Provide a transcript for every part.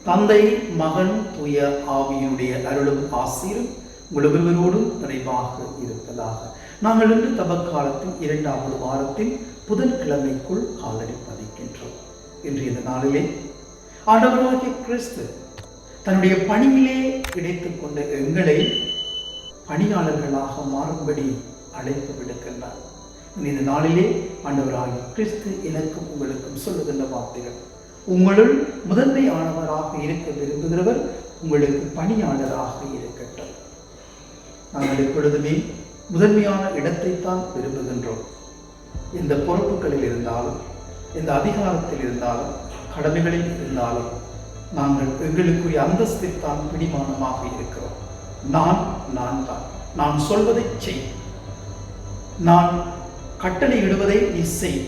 தந்தை, மகன், தூய ஆவியினுடைய அருளும் ஆசீரும் ஒருவரோடும் நிறைவாக இருப்பதாக. நாங்கள் இன்று தபக்காலத்தின் 2வது வாரத்தின் புதன்கிழமைக்குள் காலடி பதிக்கின்றோம். இன்றைய நாளிலே ஆண்டவராகிய கிறிஸ்து தன்னுடைய பணியிலே கிடைத்துக் கொண்ட எங்களை பணியாளர்களாக மாறும்படி அழைப்பு விடுக்கின்றார். இந்த நாளிலே ஆண்டவராகிய கிறிஸ்து எனக்கும் உங்களுக்கும் சொல்லுகின்ற வார்த்தைகள்: உங்களுள் முதன்மையானவராக இருக்க விரும்புகிறவர் உங்களுக்கு பணியாளராக இருக்கட்டும். நாங்கள் எப்பொழுதுமே முதன்மையான இடத்தைத்தான் விரும்புகின்றோம். எந்த பொறுப்புகளில் இருந்தாலும், எந்த அதிகாரத்தில் இருந்தாலும், கடமைகளில் இருந்தாலும் நாங்கள் எங்களுக்குரிய அந்தஸ்திற்தான் பிடிமானமாக இருக்கிறோம். நான் தான், நான் சொல்வதை செய், நான் கட்டளை இடுவதை நீ செய்,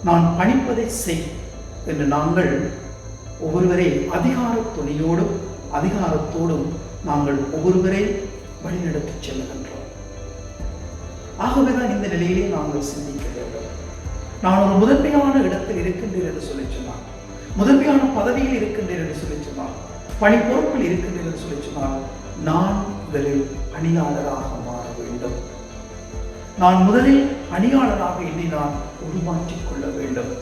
நான் பணிப்பதை செய் என்று நாங்கள் ஒவ்வொருவரை அதிகார துணியோடும் அதிகாரத்தோடும் நாங்கள் ஒவ்வொருவரை வழிநடத்தி செல்லுகின்றோம். ஆகவேதான் இந்த நிலையிலே நாங்கள் சிந்திக்க வேண்டும். நான் ஒரு முதன்மையான இடத்தில் இருக்கின்றேன் என்று சொல்லி சொன்னார், முதன்மையான பதவியில் இருக்கின்றேன் என்று சொல்லி சொன்னார், பணி பொறுப்பில் இருக்கின்றேன் என்று சொல்லி சொன்னார், நான் முதலில் பணியாளராக மாற வேண்டும். நான் முதலில் பணியாளராக என்னை நான் உருமாற்றிக் கொள்ள வேண்டும்.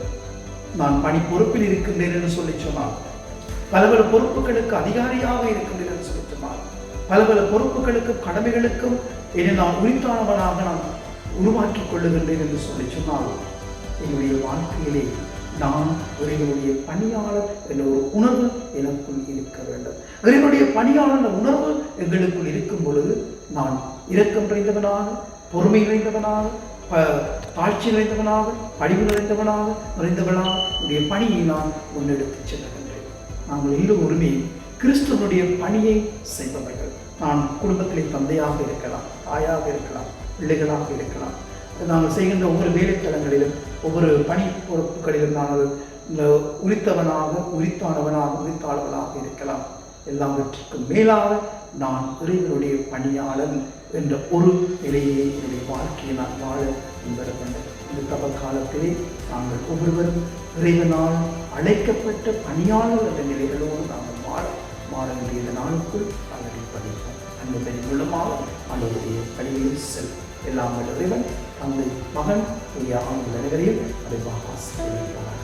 நான் பணி பொறுப்பில் இருக்கின்றேன் என்று சொல்லி சொன்னார், பல பல பொறுப்புகளுக்கு அதிகாரியாக இருக்கின்றேன் என்று சொல்லி சொன்னார், பல பல பொறுப்புகளுக்கும் கடமைகளுக்கும் என்னை நான் உரித்தானவனாக நான் உருமாற்றிக் கொள்ளுகின்றேன் என்று சொல்லி சொன்னால், என்னுடைய வாழ்க்கையிலே நான் இறைவனுடைய பணியாளர் என்ற ஒரு உணர்வு எனக்குள் இருக்க வேண்டும். இறைவனுடைய பணியாளர் உணர்வு எங்களுக்குள் இருக்கும் பொழுது நான் இரக்கம் நிறைந்தவனாக, பொறுமை நிறைந்தவனாக, தாழ்ச்சி நிறைந்தவனாக, படிவு நிறைந்தவனாக உடைய பணியை நான் முன்னெடுத்து செல்லுகின்றேன். நாங்கள் எல்லோருமே கிறிஸ்துவனுடைய பணியை செய்பவர்கள். நான் குடும்பத்திலே தந்தையாக இருக்கலாம், தாயாக இருக்கலாம், பிள்ளைகளாக இருக்கலாம். நாங்கள் செய்கின்ற ஒவ்வொரு வேலைத்தலங்களிலும், ஒவ்வொரு பணி பொறுப்புகளிலும் நாங்கள் உரித்தானவனாக இருக்கலாம். எல்லாவற்றுக்கும் மேலாக நான் இறைவனுடைய பணியாளன் என்ற ஒரு நிலையை என்னுடைய வாழ்க்கையை நான் வாழ முன்வரப்பட்டேன். இந்த தப காலத்திலே நாங்கள் ஒவ்வொருவரும் இறைவனால் அழைக்கப்பட்ட பணியாளர் என்ற நிலைகளோடு நாங்கள் மாற வேண்டிய நாளுக்குள் நாங்கள் படிப்போம். அந்த பணி மூலமாக அவருடைய பணியில் செல் எல்லாம் இறைவன், தந்தை, மகன், ஆகிய அனைவரையும் அதை ஆசீர்வதிப்பார்.